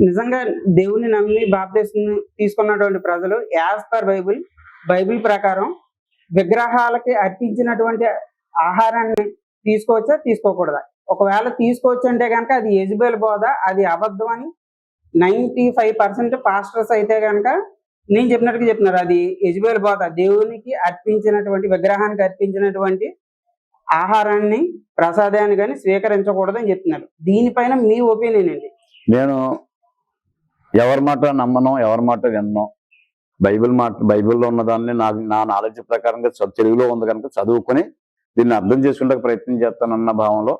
నిజంగా దేవుని నమ్మి బాప్తిస్మం తీసుకున్నటువంటి ప్రజలు యాజ్ పర్ బైబిల్ ప్రకారం విగ్రహాలకి అర్పించినటువంటి ఆహారాన్ని తీసుకోవచ్చా తీసుకోకూడదా? ఒకవేళ తీసుకోవచ్చు అంటే కనుక అది యెజబెల్ బోధ, అది అబద్ధం అని 95% పాస్టర్స్ అయితే కనుక నేను చెప్పినట్టుగా చెప్తున్నారు. అది యెజబెల్ బోధ, దేవునికి అర్పించినటువంటి విగ్రహానికి అర్పించినటువంటి ఆహారాన్ని ప్రసాదాన్ని కానీ స్వీకరించకూడదని చెప్తున్నారు. దీనిపైన మీ ఒపీనియన్ ఏంటి? నేను ఎవరి మాట నమ్మను, ఎవరి మాట విన్నను. బైబిల్లో ఉన్నదాన్ని నా నాలెడ్జ్ ప్రకారంగా తెలుగులో ఉంది కనుక చదువుకొని దీన్ని అర్థం చేసుకుంటే ప్రయత్నం చేస్తానన్న భావంలో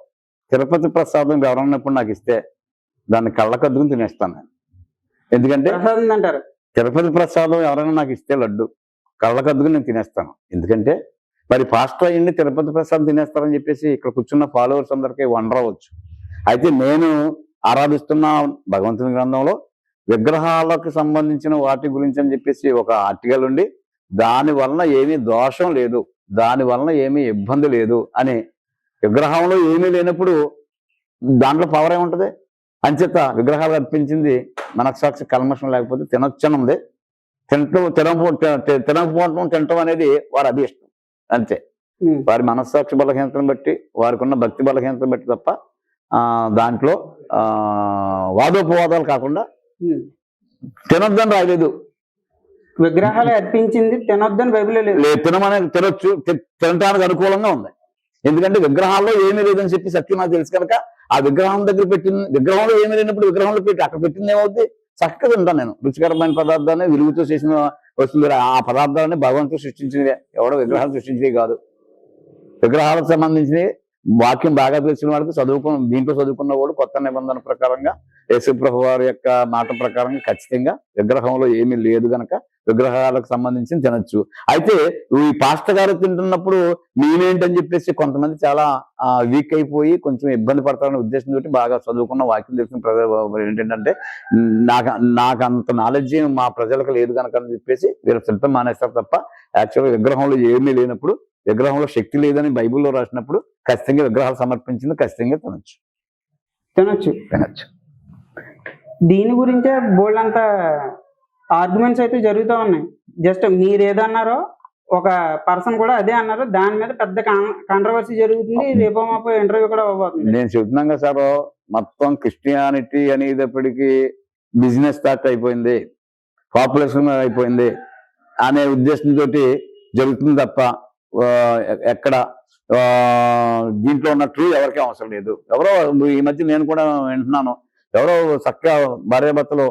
తిరుపతి ప్రసాదం ఎవరన్నా ఇప్పుడు నాకు ఇస్తే దాన్ని కళ్ళకద్దుకుని తినేస్తాను నేను. ఎందుకంటే అంటారు తిరుపతి ప్రసాదం ఎవరైనా నాకు ఇస్తే లడ్డు కళ్ళకద్దుకుని నేను తినేస్తాను. ఎందుకంటే మరి పాస్టర్ అయ్యింది తిరుపతి ప్రసాదం తినేస్తారని చెప్పేసి ఇక్కడ కూర్చున్న ఫాలోవర్స్ అందరికీ వండర్ అవ్వచ్చు. అయితే నేను ఆరాధిస్తున్న భగవంతుని గ్రంథంలో విగ్రహాలకు సంబంధించిన వాటి గురించి అని చెప్పేసి ఒక ఆర్టికల్ ఉండి దాని వలన ఏమీ దోషం లేదు, దాని వలన ఏమీ ఇబ్బంది లేదు అని. విగ్రహంలో ఏమీ లేనప్పుడు దాంట్లో పవర్ ఏముంటుంది? అంచేత విగ్రహాలు అర్పించింది మనస్సాక్షి కల్మషం లేకపోతే తినొచ్చనుంది. తినకపోవటం తినటం అనేది వారి అభిష్టం అంతే. వారి మనస్సాక్షి బలహీనతను బట్టి, వారికి ఉన్న భక్తి బలహీనతను బట్టి తప్ప దాంట్లో వాదోపవాదాలు కాకుండా తినొద్దని రాయలేదు. విగ్రహాలు అర్పించింది తినొద్దని బైబిల్లో లేదు. తినొచ్చు, తినడానికి అనుకూలంగా ఉంది. ఎందుకంటే విగ్రహాల్లో ఏమీ లేదని చెప్పి సత్యం నాకు తెలుసు కనుక ఆ విగ్రహం దగ్గర పెట్టింది, విగ్రహంలో ఏమీ లేనప్పుడు విగ్రహంలో పెట్టి అక్కడ పెట్టింది ఏమవుద్ది? చక్కగా తింటాను నేను. రుచికరమైన పదార్థాన్ని విలువతో చేసిన వస్తుంది. ఆ పదార్థాలని భగవంతుడు సృష్టించినవే, ఎవడో విగ్రహాలు సృష్టించినవి కాదు. విగ్రహాలకు సంబంధించినవి వాక్యం బాగా తెలిసిన వాడికి దీంట్లో చదువుకున్న వాడు కొత్త నిబంధన ప్రకారంగా యేసుప్రభు వారి యొక్క మాట ప్రకారంగా ఖచ్చితంగా విగ్రహంలో ఏమీ లేదు గనక విగ్రహాలకు సంబంధించి తినొచ్చు. అయితే ఈ పాస్టర్ గారు తింటున్నప్పుడు నేనేంటని చెప్పేసి కొంతమంది చాలా వీక్ అయిపోయి కొంచెం ఇబ్బంది పడతారనే ఉద్దేశంతో బాగా చదువుకున్న వాక్యం తెలిసిన ప్రజలు ఏంటంటే నాకు అంత నాలెడ్జ్ మా ప్రజలకు లేదు కనుక అని చెప్పేసి వీళ్ళు తింటం మానేస్తారు తప్ప యాక్చువల్గా విగ్రహంలో ఏమీ లేనప్పుడు, విగ్రహంలో శక్తి లేదని బైబిల్లో రాసినప్పుడు ఖచ్చితంగా విగ్రహాలు సమర్పించింది ఖచ్చితంగా తినొచ్చు. దీని గురించే బోల్డ్ ఆర్గ్యుమెంట్స్ అయితే జరుగుతూ ఉన్నాయి. జస్ట్ మీరు ఏదన్నారో ఒక పర్సన్ కూడా అదే అన్నారు, దాని మీద పెద్ద కాంట్రవర్సీ జరుగుతుంది. రేపో మాపో ఇంటర్వ్యూ కూడా అవ్వబోతుంది. నేను చెబుతున్నాగా సార్, మొత్తం క్రిస్టియానిటీ అనేటప్పటికీ బిజినెస్ స్టార్ట్ అయిపోయింది, పాపులేషన్ అయిపోయింది అనే ఉద్దేశంతో జరుగుతుంది తప్ప ఎక్కడ దీంట్లో ఉన్న ట్రూ ఎవరికీ అవసరం లేదు. ఎవరో ఈ మధ్య నేను కూడా వింటున్నాను, ఎవరో చక్కగా భార్యాభర్తలు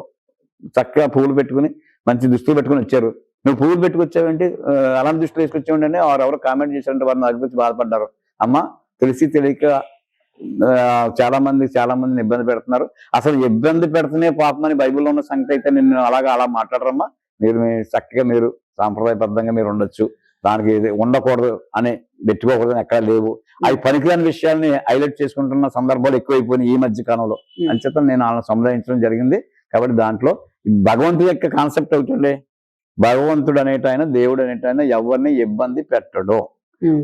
చక్కగా పువ్వులు పెట్టుకుని మంచి దుస్తులు పెట్టుకుని వచ్చారు. నువ్వు పువ్వులు పెట్టుకొచ్చావేంటి, అలాంటి దుస్తులు వేసుకొచ్చావండి వారు ఎవరో కామెంట్ చేశారంటే వారిని అగ్గురించి బాధపడ్డారు. అమ్మ తెలిసి తెలియక చాలా మందిని ఇబ్బంది పెడుతున్నారు. అసలు ఇబ్బంది పెడుతూనే పాపం అని బైబిల్లో ఉన్న సంగతి అయితే నిన్ను అలా మాట్లాడరమ్మా. చక్కగా మీరు సాంప్రదాయబద్ధంగా మీరు ఉండొచ్చు, దానికి ఉండకూడదు అని పెట్టుకోకూడదని ఎక్కడ లేవు. అవి పనికిరాని విషయాల్ని హైలైట్ చేసుకుంటున్న సందర్భాలు ఎక్కువైపోయినాయి ఈ మధ్య కాలంలో. అంచేత నేను వాళ్ళని సంప్రదించడం జరిగింది. కాబట్టి దాంట్లో భగవంతుడి యొక్క కాన్సెప్ట్ అవుతుండే, భగవంతుడు అనేటాయన, దేవుడు అనేటాయన ఎవరిని ఇబ్బంది పెట్టడు.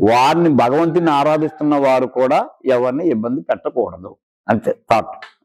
వారిని భగవంతుని ఆరాధిస్తున్న వారు కూడా ఎవరిని ఇబ్బంది పెట్టకూడదు. అంతే థాట్.